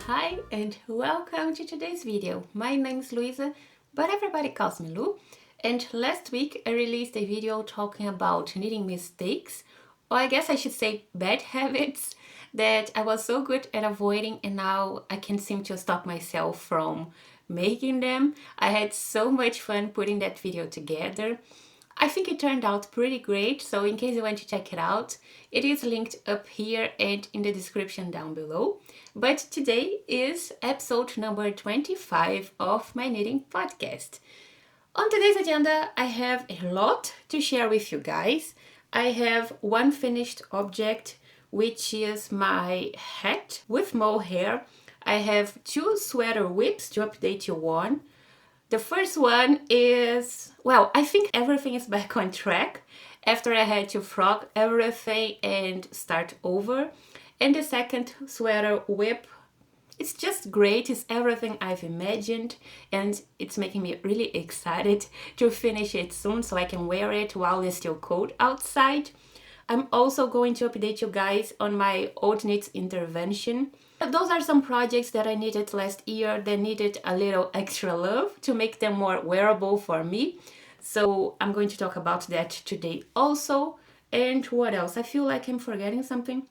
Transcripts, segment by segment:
Hi and welcome to today's video. My name's Luisa, but everybody calls me Lu. And last week I released a video talking about knitting mistakes, or I guess I should say bad habits, that I was so good at avoiding and now I can't seem to stop myself from making them. I had so much fun putting that video together. I think it turned out pretty great, so in case you want to check it out, it is linked up here and in the description down below. But today is episode number 25 of my knitting podcast. On today's agenda, I have a lot to share with you guys. I have one finished object, which is my hat with mohair. I have two sweater whips to update you on. The first one is, well, I think everything is back on track after I had to frog everything and start over. And the second sweater whip, it's just great. It's everything I've imagined and it's making me really excited to finish it soon so I can wear it while it's still cold outside. I'm also going to update you guys on my old knits intervention. Those are some projects that I knitted last year that needed a little extra love to make them more wearable for me. So I'm going to talk about that today also. And what else? I feel like I'm forgetting something.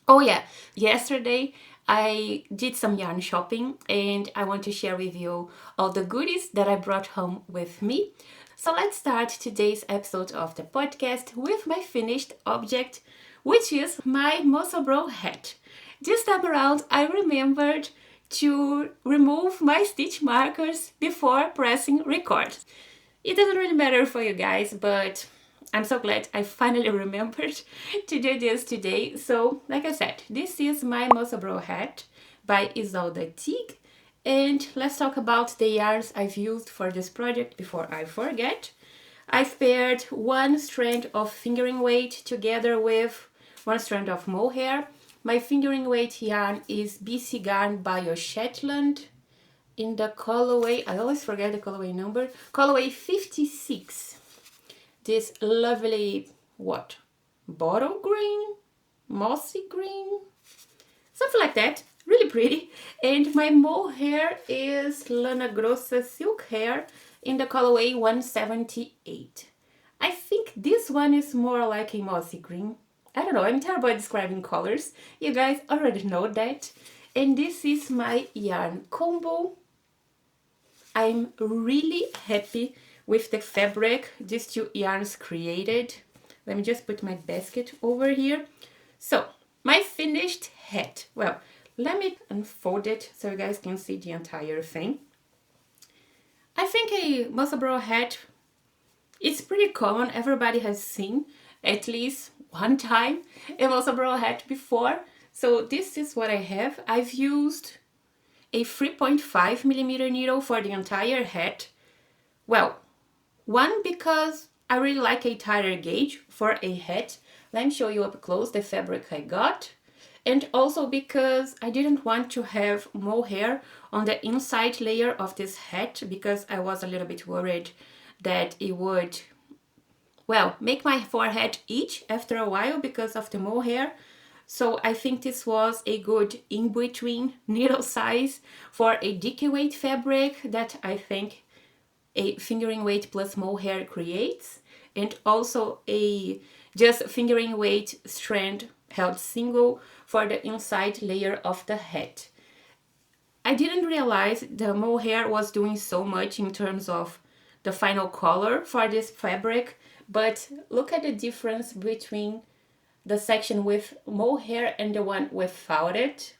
Oh yeah, yesterday I did some yarn shopping and I want to share with you all the goodies that I brought home with me. So let's start today's episode of the podcast with my finished object, which is my Musselburgh hat. This time around I remembered to remove my stitch markers before pressing record. It doesn't really matter for you guys, but I'm so glad I finally remembered to do this today. So, like I said, this is my Musselburgh hat by Ysolda Teague. And let's talk about the yarns I've used for this project before I forget. I've paired one strand of fingering weight together with one strand of mohair. My fingering weight yarn is BC Yarn Bio Shetland in the colorway, I always forget the colorway number, colorway 56. This lovely, bottle green, mossy green, something like that, really pretty. And my mohair is Lana Grossa Silk Hair in the colorway 178. I think this one is more like a mossy green. I don't know, I'm terrible at describing colors. You guys already know that. And this is my yarn combo. I'm really happy with the fabric these two yarns created. Let me just put my basket over here. So, my finished hat. Well, let me unfold it so you guys can see the entire thing. I think a Musselburgh hat is pretty common. Everybody has seen at least one time a Musselburgh hat before. So this is what I have. I've used a 3.5 millimeter needle for the entire hat. Well, one, because I really like a tighter gauge for a hat. Let me show you up close the fabric I got. And also because I didn't want to have mohair on the inside layer of this hat because I was a little bit worried that it would, well, make my forehead itch after a while because of the mohair. So I think this was a good in-between needle size for a DK weight fabric that I think a fingering weight plus mohair creates, and also a just fingering weight strand held single for the inside layer of the hat. I didn't realize the mohair was doing so much in terms of the final color for this fabric, but look at the difference between the section with mohair and the one without it.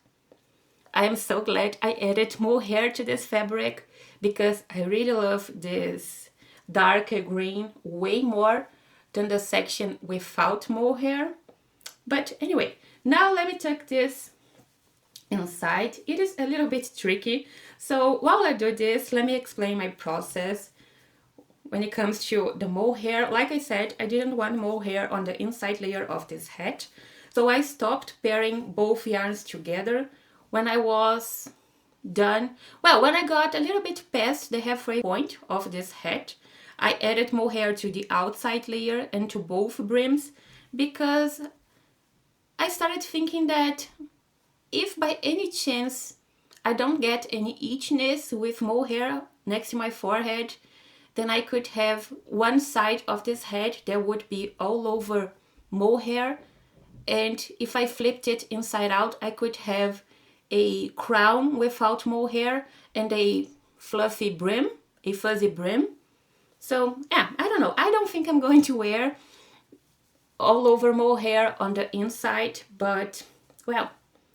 I am so glad I added mohair to this fabric because I really love this darker green way more than the section without mohair. But anyway, now let me tuck this inside. It is a little bit tricky. So while I do this, let me explain my process when it comes to the mohair. Like I said, I didn't want mohair on the inside layer of this hat. So I stopped pairing both yarns together when I was done. Well, when I got a little bit past the halfway point of this hat, I added mohair to the outside layer and to both brims because I started thinking that if by any chance I don't get any itchiness with mohair next to my forehead, then I could have one side of this head that would be all over mohair, and if I flipped it inside out, I could have a crown without mohair and a fluffy brim, a fuzzy brim. So yeah, I don't know. I don't think I'm going to wear all over mohair on the inside, but well,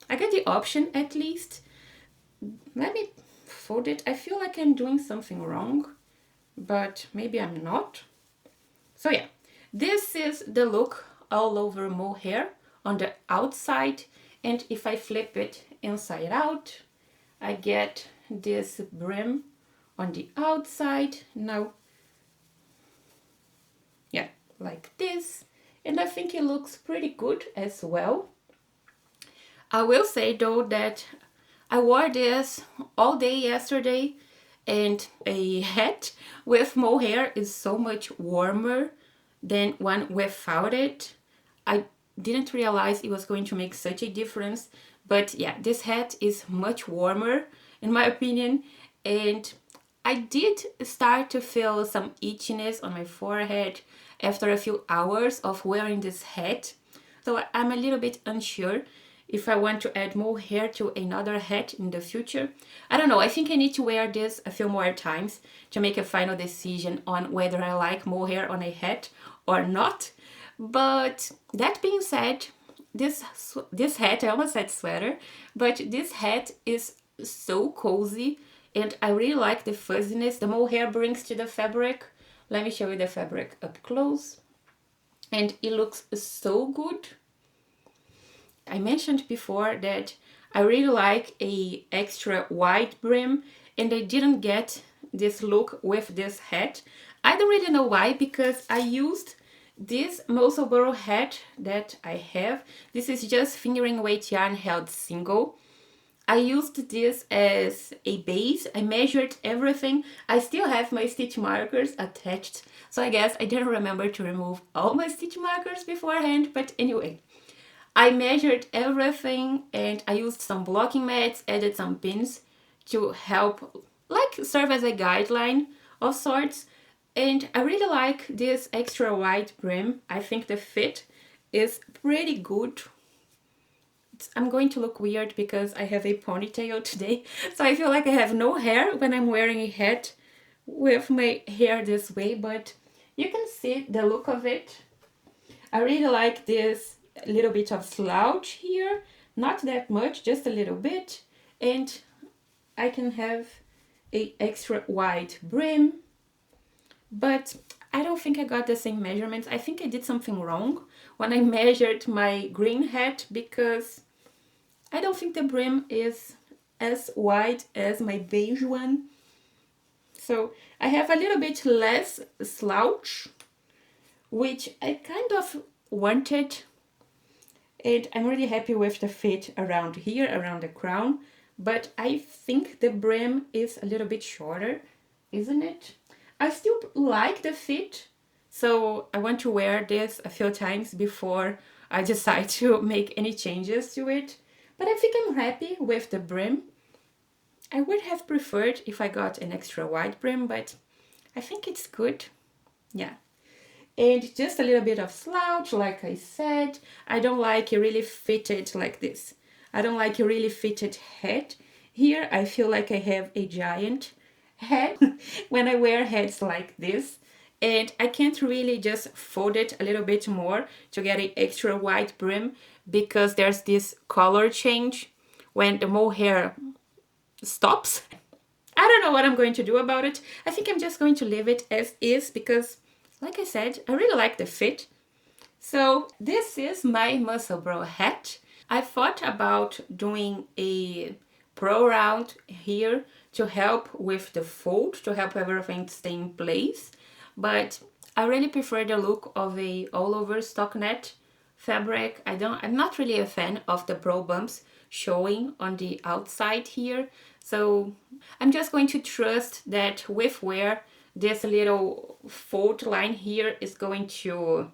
I got the option at least. Let me fold it. I feel like I'm doing something wrong, but maybe I'm not. So yeah, this is the look all over mohair on the outside, and if I flip it inside out, I get this brim on the outside. Now, yeah, like this, and I think it looks pretty good as well. I will say though that I wore this all day yesterday, and a hat with mohair is so much warmer than one without it. I didn't realize it was going to make such a difference, but yeah, this hat is much warmer in my opinion, and I did start to feel some itchiness on my forehead after a few hours of wearing this hat. So I'm a little bit unsure if I want to add mohair to another hat in the future. I don't know, I think I need to wear this a few more times to make a final decision on whether I like mohair on a hat or not. But that being said, this hat, I almost said sweater, but this hat is so cozy, and I really like the fuzziness the mohair brings to the fabric. Let me show you the fabric up close, and it looks so good. I mentioned before that I really like a extra wide brim, and I didn't get this look with this hat. I don't really know why, because I used this Musselburgh hat that I have. This is just fingering weight yarn held single. I used this as a base. I measured everything. I still have my stitch markers attached, so I guess I didn't remember to remove all my stitch markers beforehand, but anyway. I measured everything, and I used some blocking mats, added some pins to help, like, serve as a guideline of sorts. And I really like this extra wide brim. I think the fit is pretty good. I'm going to look weird because I have a ponytail today, so I feel like I have no hair when I'm wearing a hat with my hair this way, but you can see the look of it. I really like this little bit of slouch here, not that much, just a little bit, and I can have a extra wide brim, but I don't think I got the same measurements. I think I did something wrong when I measured my green hat, because I don't think the brim is as wide as my beige one. So I have a little bit less slouch, which I kind of wanted, and I'm really happy with the fit around here, around the crown, but I think the brim is a little bit shorter, isn't it? I still like the fit, so I want to wear this a few times before I decide to make any changes to it, but I think I'm happy with the brim. I would have preferred if I got an extra wide brim, but I think it's good. Yeah. And just a little bit of slouch, like I said. I don't like a really fitted like this. I don't like a really fitted head. Here I feel like I have a giant head when I wear hats like this. And I can't really just fold it a little bit more to get an extra wide brim, because there's this color change when the mohair stops. I don't know what I'm going to do about it. I think I'm just going to leave it as is, because like I said, I really like the fit. So this is my Musselburgh hat. I thought about doing a pro round here to help with the fold, to help everything stay in place. But I really prefer the look of a all over stockinette fabric. I'm not really a fan of the pro bumps showing on the outside here. So I'm just going to trust that with wear, this little fold line here is going to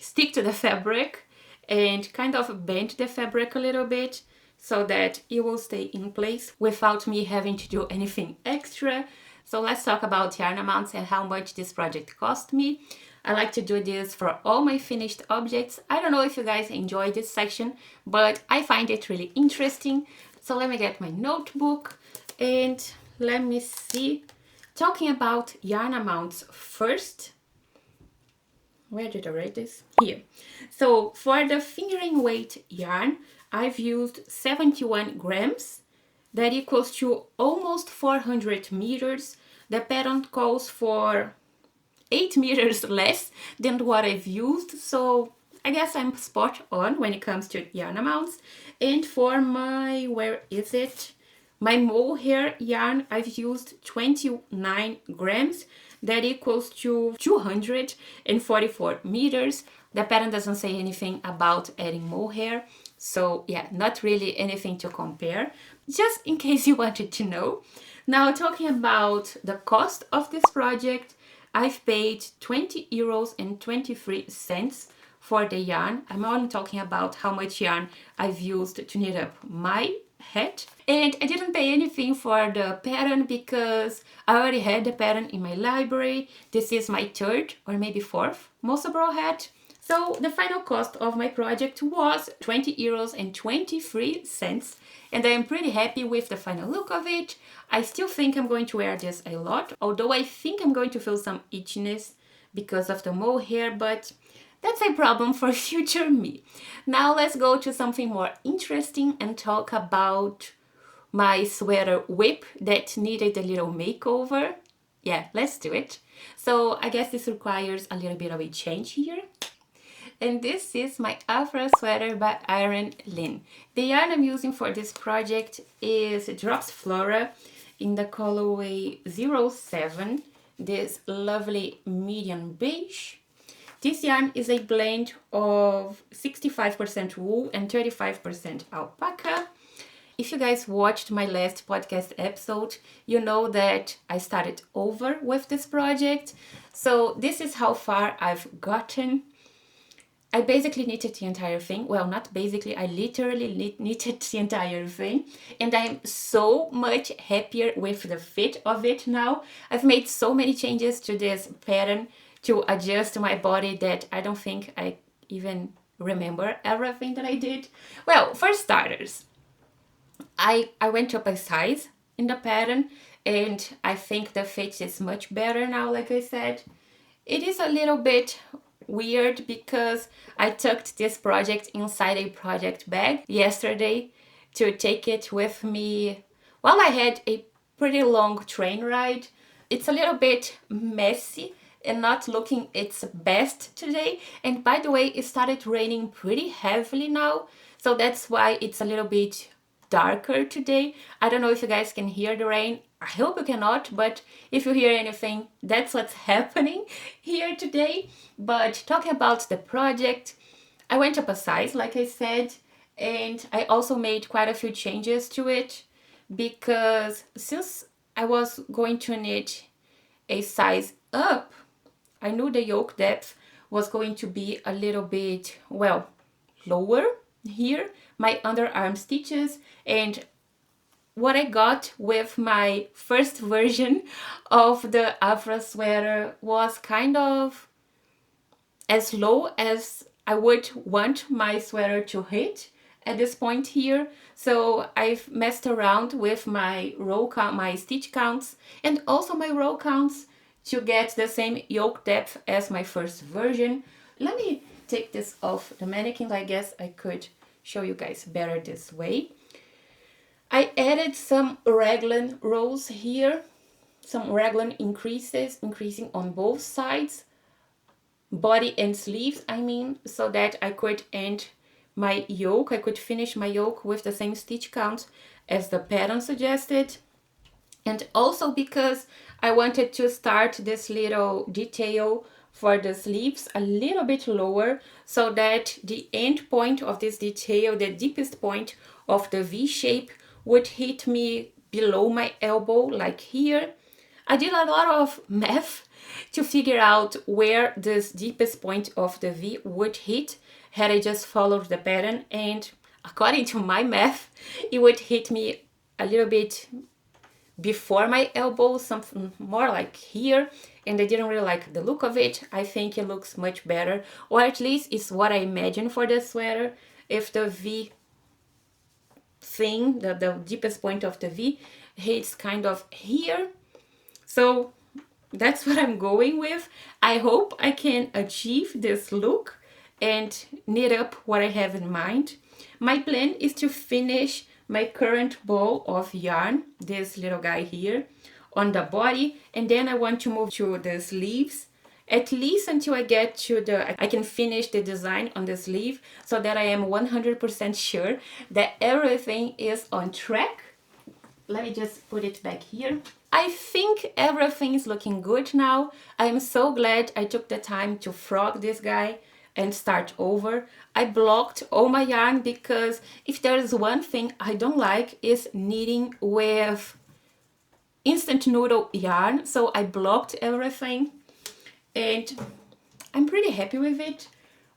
stick to the fabric and kind of bend the fabric a little bit. so that it will stay in place without me having to do anything extra. So let's talk about yarn amounts and how much this project cost me. I like to do this for all my finished objects. I don't know if you guys enjoy this section, but I find it really interesting. So let me get my notebook and let me see. Talking about yarn amounts first. Where did I write this? Here. So for the fingering weight yarn, I've used 71 grams. That equals to almost 400 meters. The pattern calls for 8 meters less than what I've used. So I guess I'm spot on when it comes to yarn amounts. And for my, where is it? My mohair yarn, I've used 29 grams. That equals to 244 meters. The pattern doesn't say anything about adding mohair. So yeah, not really anything to compare, just in case you wanted to know. Now talking about the cost of this project, I've paid 20 euros and 23 cents for the yarn. I'm only talking about how much yarn I've used to knit up my hat. And I didn't pay anything for the pattern because I already had the pattern in my library. This is my third or maybe fourth Musselburgh hat. So the final cost of my project was 20 euros and 23 cents. And I'm pretty happy with the final look of it. I still think I'm going to wear this a lot, although I think I'm going to feel some itchiness because of the mohair, but that's a problem for future me. Now let's go to something more interesting and talk about my sweater whip that needed a little makeover. Yeah, let's do it. So I guess this requires a little bit of a change here. And this is my Afra Sweater by Irene Lin. The yarn I'm using for this project is Drops Flora in the colorway 07, this lovely medium beige. This yarn is a blend of 65% wool and 35% alpaca. If you guys watched my last podcast episode, you know that I started over with this project. So this is how far I've gotten. I basically knitted the entire thing. Well, not basically, I literally knitted the entire thing. And I'm so much happier with the fit of it now. I've made so many changes to this pattern to adjust my body that I don't think I even remember everything that I did. Well, for starters, I went up a size in the pattern and I think the fit is much better now, like I said. It is a little bit weird because I tucked this project inside a project bag yesterday to take it with me while I had a pretty long train ride. It's a little bit messy and not looking its best today. And by the way, it started raining pretty heavily now, so that's why it's a little bit darker today. I don't know if you guys can hear the rain. I hope you cannot, but if you hear anything, that's what's happening here today. But talking about the project, I went up a size, like I said, and I also made quite a few changes to it because since I was going to knit a size up, I knew the yoke depth was going to be a little bit, well, lower here, my underarm stitches, and what I got with my first version of the Afra sweater was kind of as low as I would want my sweater to hit at this point here. So I've messed around with my row count, my stitch counts, and also my row counts to get the same yoke depth as my first version. Let me take this off the mannequin. I guess I could show you guys better this way. I added some raglan rows here, some raglan increasing on both sides, body and sleeves, I mean, so that I could end my yoke. I could finish my yoke with the same stitch count as the pattern suggested. And also because I wanted to start this little detail for the sleeves a little bit lower so that the end point of this detail, the deepest point of the V shape, would hit me below my elbow, like here. I did a lot of math to figure out where this deepest point of the V would hit had I just followed the pattern, and according to my math, it would hit me a little bit before my elbow, something more like here, and I didn't really like the look of it. I think it looks much better, or at least it's what I imagine for the sweater, if the V thing, the deepest point of the V hits kind of here. So that's what I'm going with. I hope I can achieve this look and knit up what I have in mind. My plan is to finish my current ball of yarn, this little guy here, on the body, and then I want to move to the sleeves, at least until I get to I can finish the design on the sleeve, so that I am 100% sure that everything is on track. Let me just put it back here. I think everything is looking good now. I am so glad I took the time to frog this guy and start over. I blocked all my yarn because if there is one thing I don't like is knitting with instant noodle yarn. So I blocked everything and I'm pretty happy with it.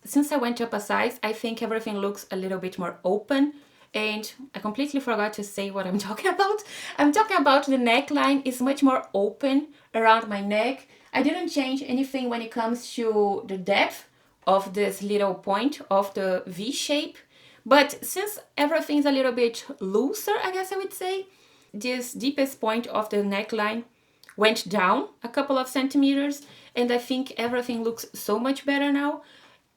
Since I went up a size, I think everything looks a little bit more open. And I completely forgot to say what I'm talking about. I'm talking about the neckline is much more open around my neck. I didn't change anything when it comes to the depth of this little point of the V shape. But since everything's a little bit looser, I guess I would say, this deepest point of the neckline went down a couple of centimeters. And I think everything looks so much better now.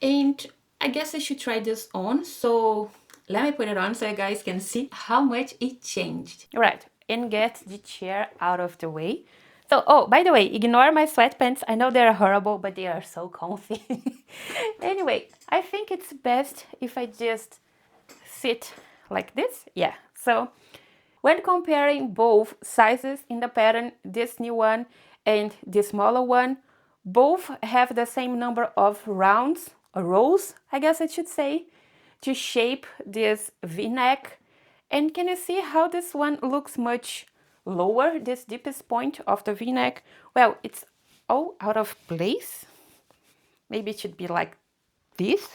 And I guess I should try this on. So let me put it on so you guys can see how much it changed. Right, and get the chair out of the way. So, oh, by the way, ignore my sweatpants. I know they're horrible, but they are so comfy. Anyway, I think it's best if I just sit like this. Yeah, so when comparing both sizes in the pattern, this new one and the smaller one, both have the same number of rounds, or rows, I guess I should say, to shape this V-neck. And can you see how this one looks much lower, this deepest point of the V-neck? Well, it's all out of place. Maybe it should be like this.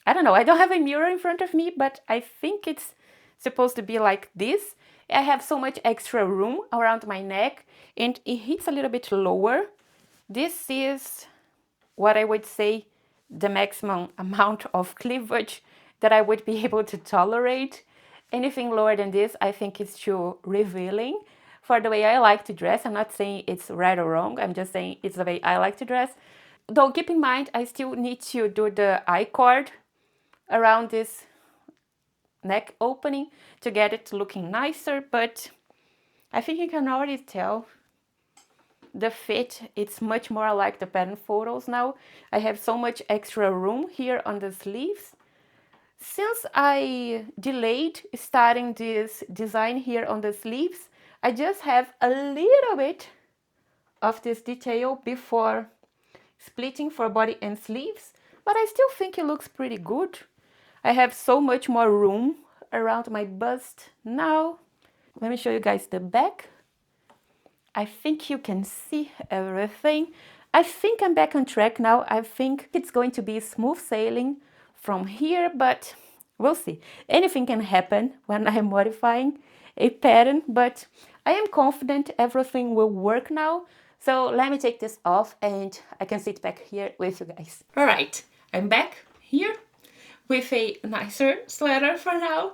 I don't know, I don't have a mirror in front of me, but I think it's supposed to be like this. I have so much extra room around my neck and it hits a little bit lower. This is what I would say the maximum amount of cleavage that I would be able to tolerate. Anything lower than this, I think is too revealing for the way I like to dress. I'm not saying it's right or wrong, I'm just saying it's the way I like to dress. Though keep in mind, I still need to do the I-cord around this neck opening to get it looking nicer, but I think you can already tell the fit, it's much more like the pattern photos now. I have so much extra room here on the sleeves. Since I delayed starting this design here on the sleeves, I just have a little bit of this detail before splitting for body and sleeves, but I still think it looks pretty good. I have so much more room around my bust now. Let me show you guys the back. I think you can see everything. I think I'm back on track now. I think it's going to be smooth sailing from here, but we'll see. Anything can happen when I'm modifying a pattern, but I am confident everything will work now. So let me take this off and I can sit back here with you guys. All right, I'm back here with a nicer sweater for now.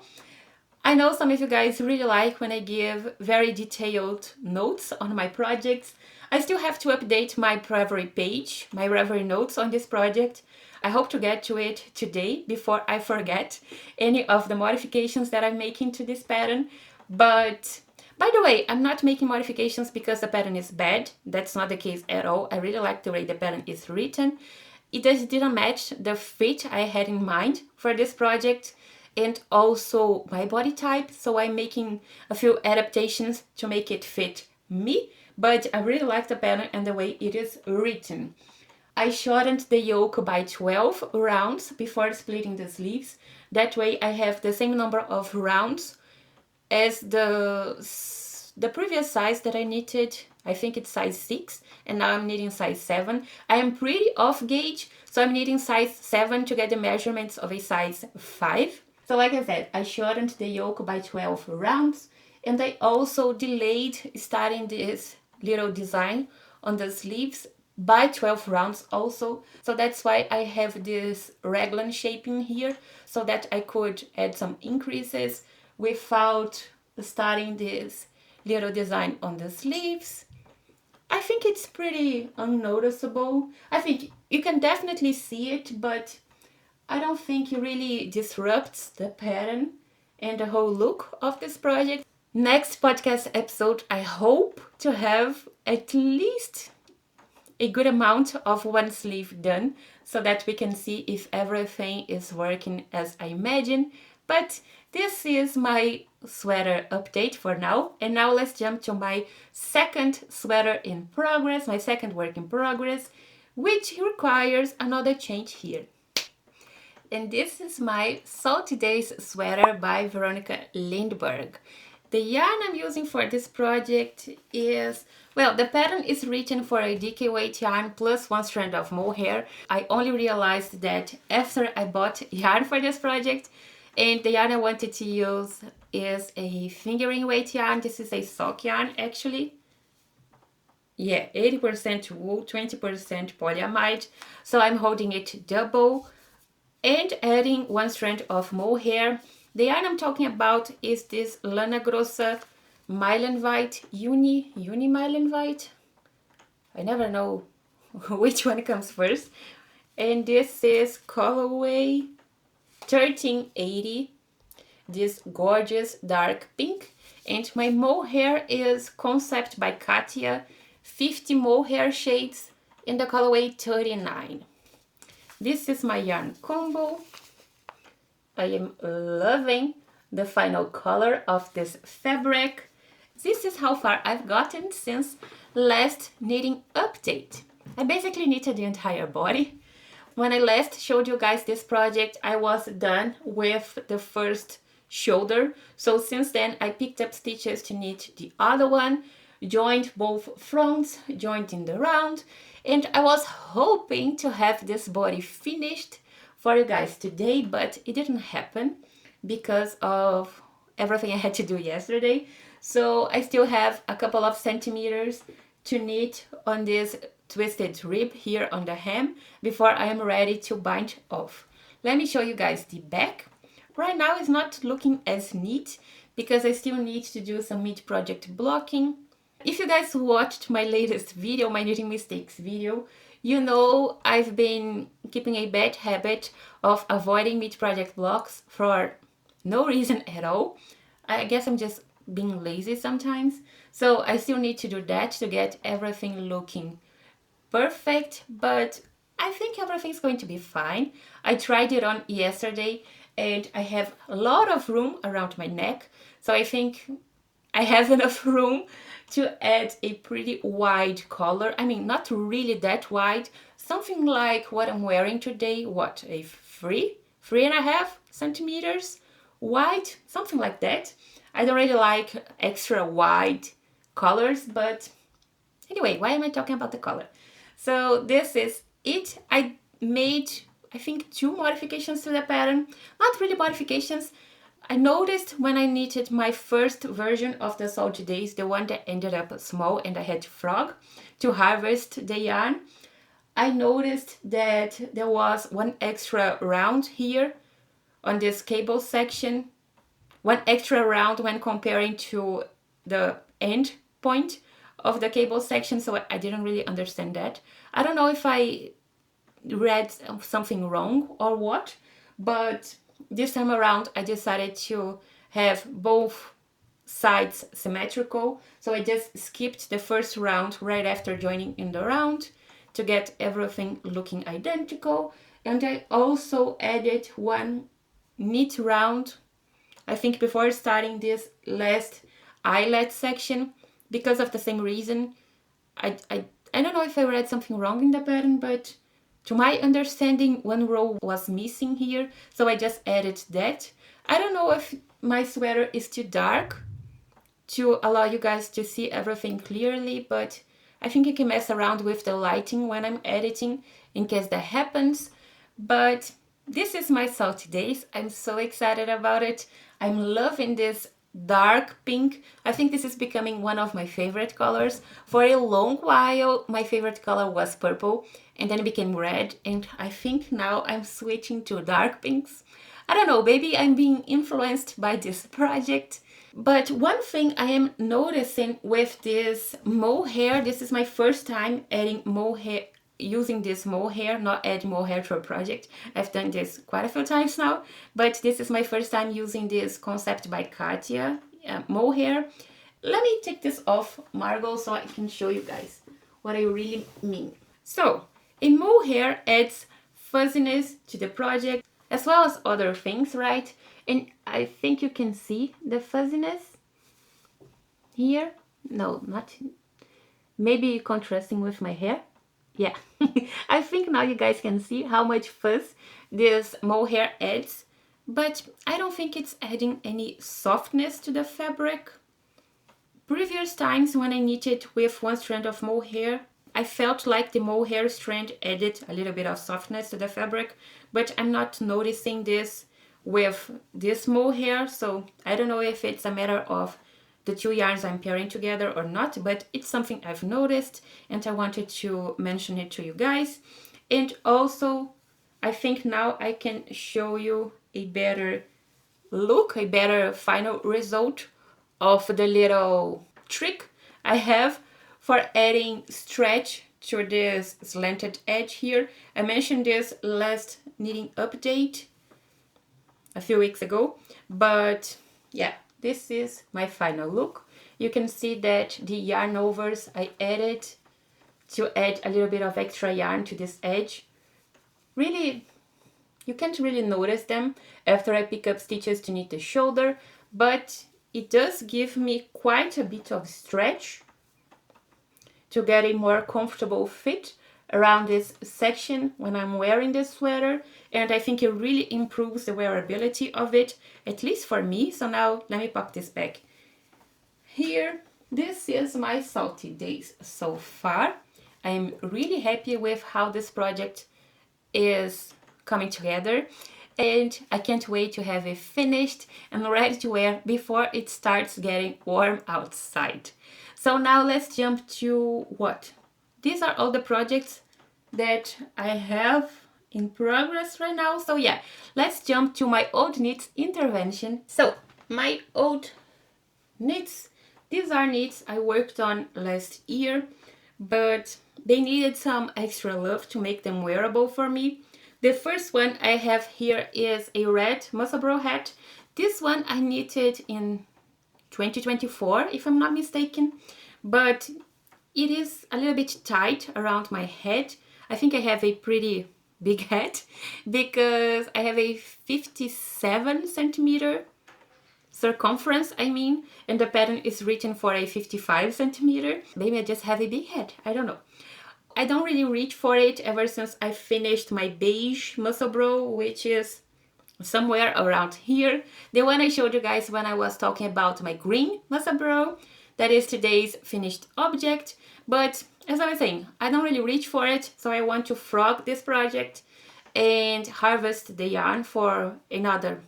I know some of you guys really like when I give very detailed notes on my projects. I still have to update my Ravelry page, my Ravelry notes on this project. I hope to get to it today before I forget any of the modifications that I'm making to this pattern. But by the way, I'm not making modifications because the pattern is bad. That's not the case at all. I really like the way the pattern is written. It just didn't match the fit I had in mind for this project and also my body type, so I'm making a few adaptations to make it fit me, but I really like the pattern and the way it is written. I shortened the yoke by 12 rounds before splitting the sleeves. That way I have the same number of rounds as the previous size that I knitted. I think it's size 6 and now I'm knitting size 7. I am pretty off gauge, so I'm knitting size 7 to get the measurements of a size 5. So like I said, I shortened the yoke by 12 rounds, and I also delayed starting this little design on the sleeves by 12 rounds also. So that's why I have this raglan shaping here, so that I could add some increases without starting this little design on the sleeves. I think it's pretty unnoticeable. I think you can definitely see it, but I don't think it really disrupts the pattern and the whole look of this project. Next podcast episode, I hope to have at least a good amount of one sleeve done, so that we can see if everything is working as I imagine. But this is my sweater update for now. And now let's jump to my second sweater in progress, my second work in progress, which requires another change here. And this is my Salty Days sweater by Veronika Lindberg. The yarn I'm using for this project is, well, the pattern is written for a DK weight yarn plus one strand of mohair. I only realized that after I bought yarn for this project, and the yarn I wanted to use is a fingering weight yarn. This is a sock yarn actually. Yeah, 80% wool, 20% polyamide. So I'm holding it double and adding one strand of mohair. The yarn I'm talking about is this Lana Grossa Meilenweit, Uni Meilenweit. I never know which one comes first. And this is colorway 1380, this gorgeous dark pink. And my mohair is Concept by Katia, 50 mohair shades in the colorway 39. This is my yarn combo. I am loving the final color of this fabric. This is how far I've gotten since last knitting update. I basically knitted the entire body. When I last showed you guys this project, I was done with the first shoulder. So since then, I picked up stitches to knit the other one, joined both fronts, joined in the round, and I was hoping to have this body finished for you guys today, but it didn't happen because of everything I had to do yesterday. So I still have a couple of centimeters to knit on this twisted rib here on the hem before I am ready to bind off. Let me show you guys the back. Right now it's not looking as neat because I still need to do some mid-project blocking. If you guys watched my latest video, my knitting mistakes video, you know I've been keeping a bad habit of avoiding mid-project blocks for no reason at all. I guess I'm just being lazy sometimes. So I still need to do that to get everything looking perfect, but I think everything's going to be fine. I tried it on yesterday and I have a lot of room around my neck. So I think I have enough room to add a pretty wide collar. I mean, not really that wide, something like what I'm wearing today. What, a 3.5 centimeters wide, something like that. I don't really like extra wide collars, but anyway, why am I talking about the collar? So this is it. I made, I think, 2 modifications to the pattern. Not really modifications. I noticed when I knitted my first version of the Salty Days, the one that ended up small and I had to frog to harvest the yarn, I noticed that there was one extra round here on this cable section, one extra round when comparing to the end point of the cable section, so I didn't really understand that. I don't know if I read something wrong or what, but this time around I decided to have both sides symmetrical, so I just skipped the first round right after joining in the round to get everything looking identical. And I also added one knit round, I think, before starting this last eyelet section, because of the same reason. I don't know if I read something wrong in the pattern, but to my understanding, one row was missing here, so I just added that. I don't know if my sweater is too dark to allow you guys to see everything clearly, but I think I can mess around with the lighting when I'm editing in case that happens. But this is my Salty Days. I'm so excited about it. I'm loving this dark pink. I think this is becoming one of my favorite colors. For a long while, my favorite color was purple, and then it became red, and I think now I'm switching to dark pinks. I don't know, maybe I'm being influenced by this project. But one thing I am noticing with this mohair, this is my first time adding mohair, using this mohair, not adding mohair to a project. I've done this quite a few times now, but this is my first time using this concept by Katia, mohair. Let me take this off, Margot, so I can show you guys what I really mean. So, a mohair adds fuzziness to the project, as well as other things, right? And I think you can see the fuzziness here. No, not, maybe contrasting with my hair. Yeah, I think now you guys can see how much fuzz this mohair adds, but I don't think it's adding any softness to the fabric. Previous times when I knitted with one strand of mohair, I felt like the mohair strand added a little bit of softness to the fabric, but I'm not noticing this with this mohair, so I don't know if it's a matter of the two yarns I'm pairing together or not, but it's something I've noticed and I wanted to mention it to you guys. And also, I think now I can show you a better look, a better final result of the little trick I have for adding stretch to this slanted edge here. I mentioned this last knitting update a few weeks ago, but yeah, this is my final look. You can see that the yarn overs I added to add a little bit of extra yarn to this edge. Really, you can't really notice them after I pick up stitches to knit the shoulder, but it does give me quite a bit of stretch to get a more comfortable fit around this section when I'm wearing this sweater, and I think it really improves the wearability of it, at least for me. So now let me pop this back here. This is my Salty Days so far. I'm really happy with how this project is coming together, and I can't wait to have it finished and ready to wear before it starts getting warm outside. So now let's jump to what? These are all the projects that I have in progress right now. So yeah, let's jump to my old knits intervention. So my old knits, these are knits I worked on last year, but they needed some extra love to make them wearable for me. The first one I have here is a red Musselburgh hat. This one I knitted in 2024, if I'm not mistaken, but it is a little bit tight around my head. I think I have a pretty big head because I have a 57 centimeter circumference, and the pattern is written for a 55 centimeter. Maybe I just have a big head, I don't know. I don't really reach for it ever since I finished my beige Musselburgh, which is somewhere around here. The one I showed you guys when I was talking about my green Musselburgh, that is today's finished object. But as I was saying, I don't really reach for it, so I want to frog this project and harvest the yarn for another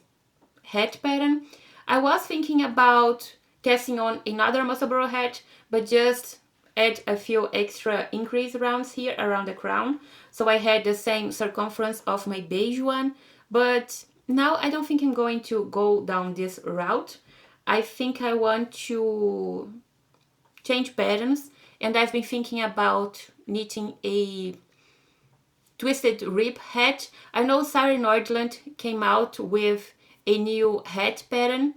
hat pattern. I was thinking about casting on another Musselburgh hat, but just add a few extra increase rounds here around the crown, so I had the same circumference of my beige one. But now I don't think I'm going to go down this route. I think I want to change patterns, and I've been thinking about knitting a twisted rib hat. I know Sari Nordland came out with a new hat pattern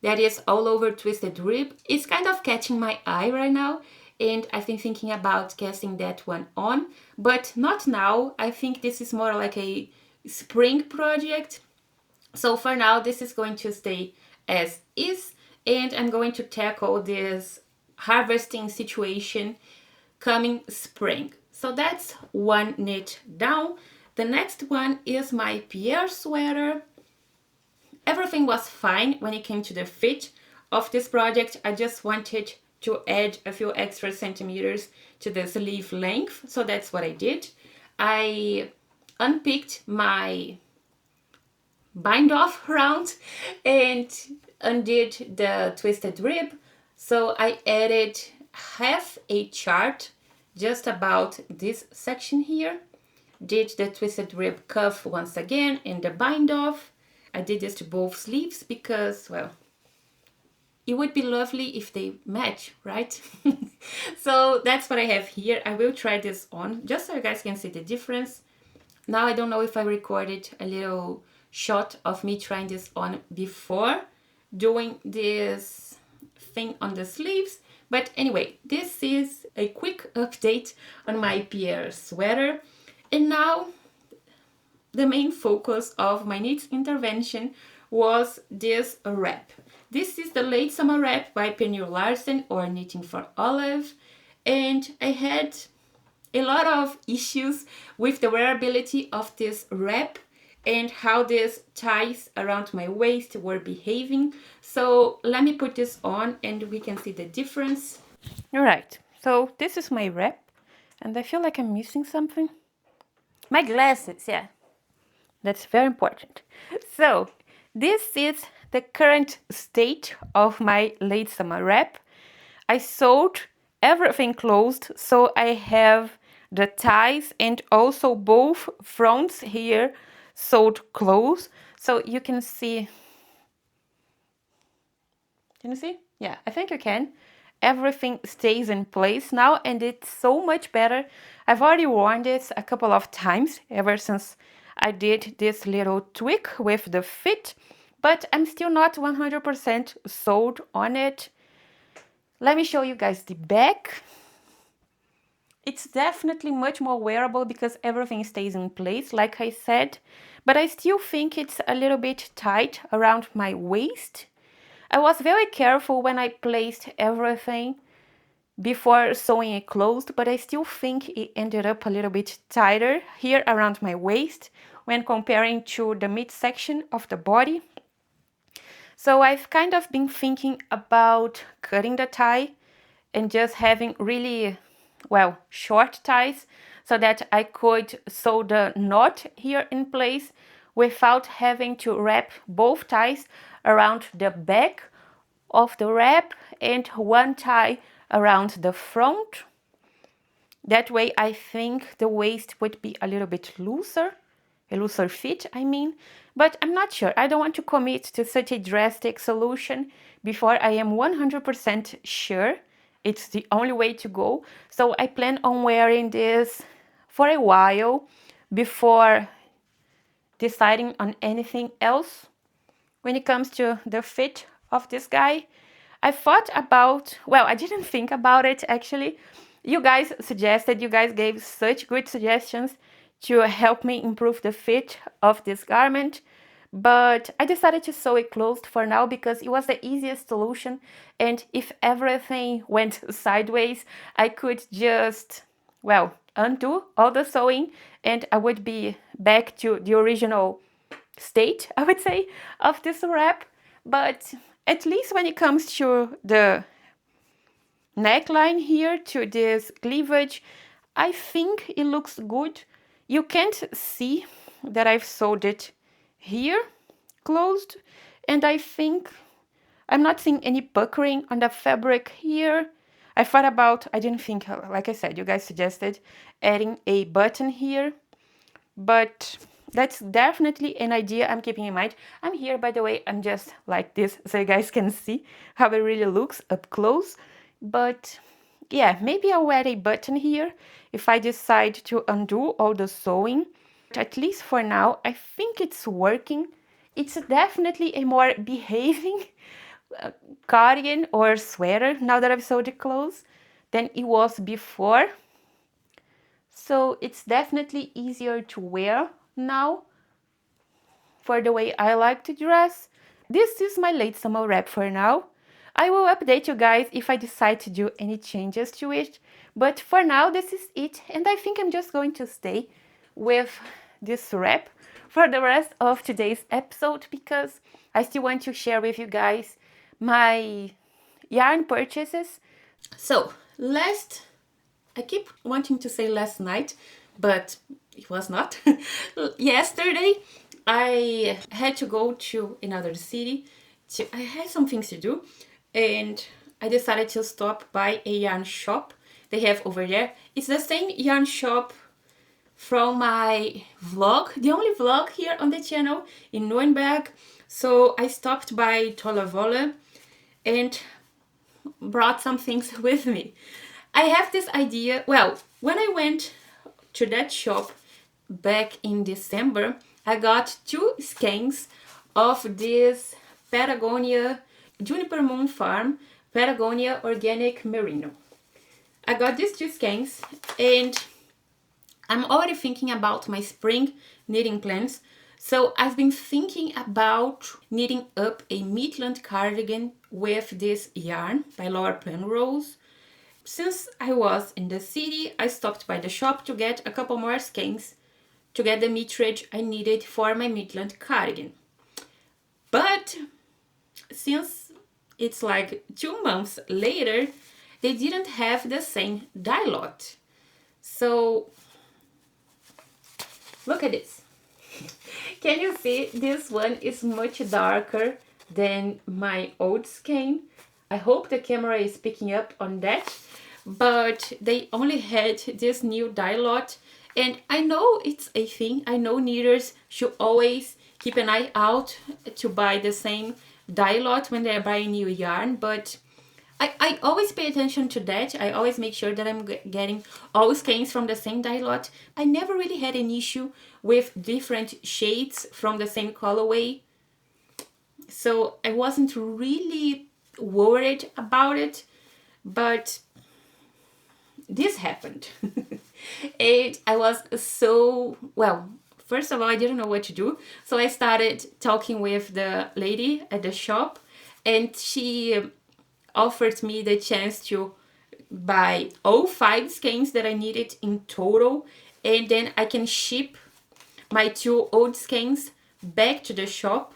that is all over twisted rib. It's kind of catching my eye right now, and I've been thinking about casting that one on, but not now. I think this is more like a spring project. So for now, this is going to stay as is, and I'm going to tackle this harvesting situation coming spring. So that's one knit down. The next one is my Pierre sweater. Everything was fine when it came to the fit of this project. I just wanted to add a few extra centimeters to the sleeve length, so that's what I did. I unpicked my bind off around and undid the twisted rib. So I added half a chart just about this section here. Did the twisted rib cuff once again and the bind off. I did this to both sleeves because, well, it would be lovely if they match, right? So that's what I have here. I will try this on just so you guys can see the difference. Now I don't know if I recorded a little shot of me trying this on before doing this thing on the sleeves. But anyway, this is a quick update on my Pierre sweater. And now the main focus of my knit intervention was this wrap. This is the late summer wrap by Pernille Larsen, or Knitting for Olive. And I had a lot of issues with the wearability of this wrap and how these ties around my waist were behaving. So let me put this on and we can see the difference. All right, so this is my wrap and I feel like I'm missing something. My glasses, yeah, that's very important. So this is the current state of my late summer wrap. I sewed everything closed, so I have the ties and also both fronts here sewed closed. So you can see, can you see? Yeah, I think you can. Everything stays in place now and it's so much better. I've already worn this a couple of times ever since I did this little tweak with the fit, but I'm still not 100% sold on it. Let me show you guys the back. It's definitely much more wearable because everything stays in place, like I said, but I still think it's a little bit tight around my waist. I was very careful when I placed everything before sewing it closed, but I still think it ended up a little bit tighter here around my waist when comparing to the midsection of the body. So I've kind of been thinking about cutting the tie and just having really, well, short ties so that I could sew the knot here in place without having to wrap both ties around the back of the wrap and one tie around the front. That way I think the waist would be a little bit looser, a looser fit, I mean, but I'm not sure. I don't want to commit to such a drastic solution before I am 100% sure it's the only way to go. So I plan on wearing this for a while before deciding on anything else. When it comes to the fit of this guy, I thought about, well, I didn't think about it actually. You guys suggested, you guys gave such good suggestions to help me improve the fit of this garment, but I decided to sew it closed for now because it was the easiest solution, and if everything went sideways, I could just, well, undo all the sewing and I would be back to the original state, I would say, of this wrap. But at least when it comes to the neckline here, to this cleavage, I think it looks good. You can't see that I've sewed it here closed, and I think I'm not seeing any puckering on the fabric here. I thought about, I didn't think, like I said, you guys suggested adding a button here, but that's definitely an idea I'm keeping in mind. I'm here, by the way, I'm just like this so you guys can see how it really looks up close. But yeah, maybe I'll add a button here if I decide to undo all the sewing. But at least for now, I think it's working. It's definitely a more behaving cardigan or sweater now that I've sewed it close than it was before. So it's definitely easier to wear now for the way I like to dress. This is my late summer wrap for now. I will update you guys if I decide to do any changes to it, but for now this is it, and I think I'm just going to stay with this wrap for the rest of today's episode because I still want to share with you guys my yarn purchases. So I keep wanting to say last night, but it was not. Yesterday, I had to go to another city. I had some things to do, and I decided to stop by a yarn shop they have over there. It's the same yarn shop from my vlog, the only vlog here on the channel in Nürnberg. So I stopped by Tolle and brought some things with me. I have this idea. Well, when I went to that shop back in December, I got 2 skeins of this Patagonia Juniper Moon Farm Patagonia Organic Merino. I got these 2 skeins, and I'm already thinking about my spring knitting plans. So I've been thinking about knitting up a Midland cardigan with this yarn by Laura Penrose. Since I was in the city, I stopped by the shop to get a couple more skeins to get the metrage I needed for my Midland cardigan. But since it's like 2 months later, they didn't have the same dye lot. So look at this. Can you see? This one is much darker than my old skein. I hope the camera is picking up on that. But they only had this new dye lot. And I know it's a thing. I know knitters should always keep an eye out to buy the same dye lot when they're buying new yarn. But I always pay attention to that. I always make sure that I'm getting all skeins from the same dye lot. I never really had an issue with different shades from the same colorway. So I wasn't really worried about it. But this happened. And I was so, well, first of all, I didn't know what to do. So I started talking with the lady at the shop, and she offered me the chance to buy all 5 skeins that I needed in total, and then I can ship my 2 old skeins back to the shop.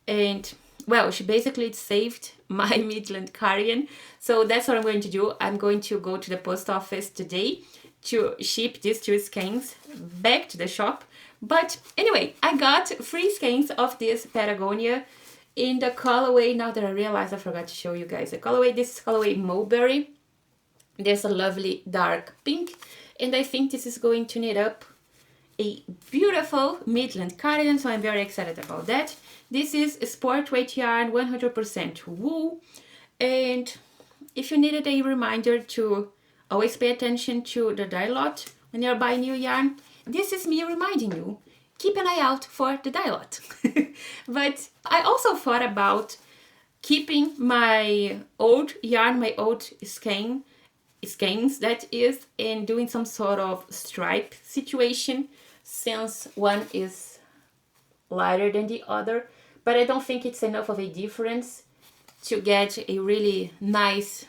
And well, she basically saved my Midland cardigan. So that's what I'm going to do. I'm going to go to the post office today to ship these 2 skeins back to the shop. But anyway, I got 3 skeins of this Patagonia in the colorway. Now that I realize, I forgot to show you guys the colorway. This is colorway Mulberry. There's a lovely dark pink, and I think this is going to knit up a beautiful Midland cardigan, so I'm very excited about that. This is a sport weight yarn, 100% wool, and if you needed a reminder to always pay attention to the dye lot when you're buying new yarn, this is me reminding you. Keep an eye out for the dye lot. But I also thought about keeping my old yarn, my old skeins that is, and doing some sort of stripe situation, since one is lighter than the other. But I don't think it's enough of a difference to get a really nice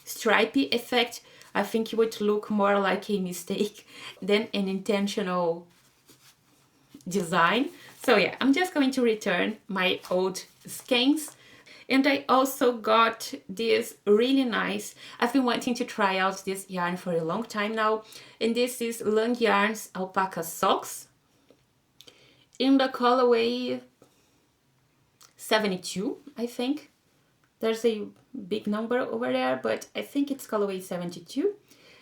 stripy effect. I think it would look more like a mistake than an intentional design. So yeah, I'm just going to return my old skeins. And I also got this really nice, I've been wanting to try out this yarn for a long time now, and this is Lang Yarns Alpaca Socks in the colorway 72, I think. There's a big number over there, but I think it's colorway 72.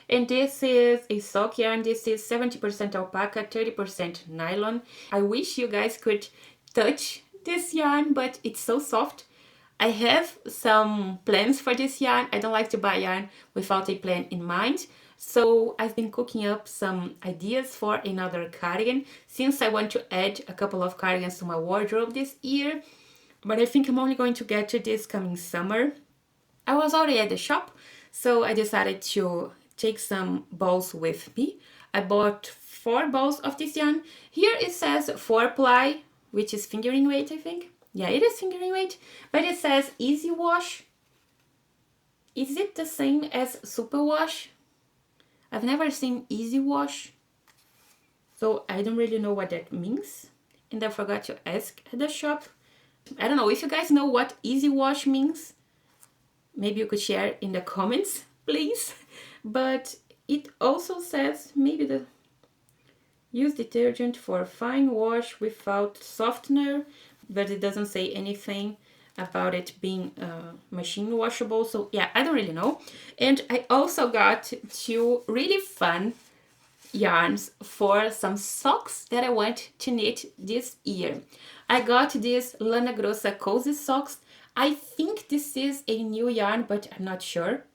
And this is a sock yarn. This is 70% alpaca, 30% nylon. I wish you guys could touch this yarn, but it's so soft. I have some plans for this yarn. I don't like to buy yarn without a plan in mind. So I've been cooking up some ideas for another cardigan, since I want to add a couple of cardigans to my wardrobe this year. But I think I'm only going to get to this coming summer. I was already at the shop, so I decided to take some balls with me. I bought 4 balls of this yarn. Here it says 4 ply, which is fingering weight, I think. Yeah, it is fingering weight, but it says easy wash. Is it the same as super wash? I've never seen easy wash, so I don't really know what that means. And I forgot to ask at the shop. I don't know if you guys know what easy wash means. Maybe you could share in the comments, please. But it also says, maybe Use detergent for fine wash without softener, but it doesn't say anything about it being machine washable. So yeah, I don't really know. And I also got 2 really fun yarns for some socks that I want to knit this year. I got these Lana Grossa cozy socks. I think this is a new yarn, but I'm not sure.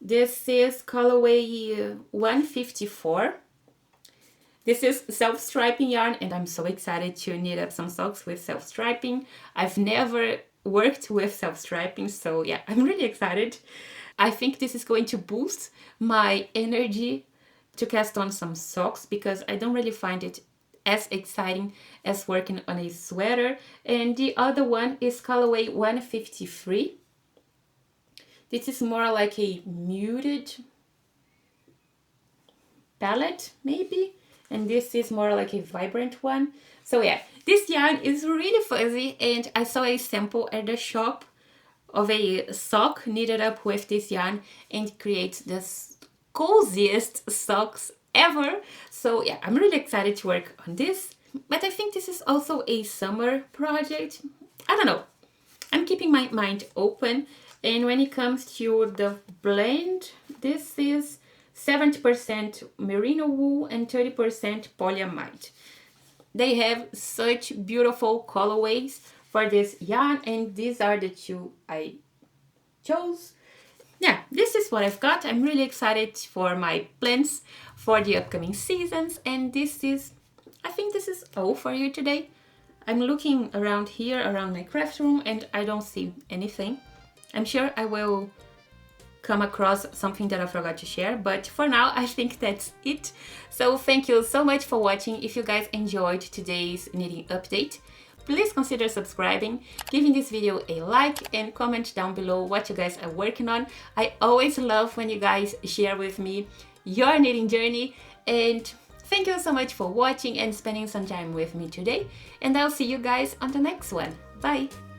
This is colorway 154. This is self-striping yarn, and I'm so excited to knit up some socks with self-striping. I've never worked with self-striping, so yeah, I'm really excited. I think this is going to boost my energy to cast on some socks, because I don't really find it as exciting as working on a sweater. And the other one is colorway 153. This is more like a muted palette, maybe. And this is more like a vibrant one. So yeah, this yarn is really fuzzy, and I saw a sample at the shop of a sock knitted up with this yarn, and it creates this coziest socks ever. So yeah, I'm really excited to work on this. But I think this is also a summer project. I don't know. I'm keeping my mind open. And when it comes to the blend, this is 70% merino wool and 30% polyamide. They have such beautiful colorways for this yarn, and these are the 2 I chose. Yeah, this is what I've got. I'm really excited for my plans for the upcoming seasons, and I think this is all for you today. I'm looking around here, around my craft room, and I don't see anything. I'm sure I will come across something that I forgot to share, but for now I think that's it. So thank you so much for watching. If you guys enjoyed today's knitting update, please consider subscribing, giving this video a like, and comment down below what you guys are working on. I always love when you guys share with me your knitting journey. And thank you so much for watching and spending some time with me today, and I'll see you guys on the next one. Bye!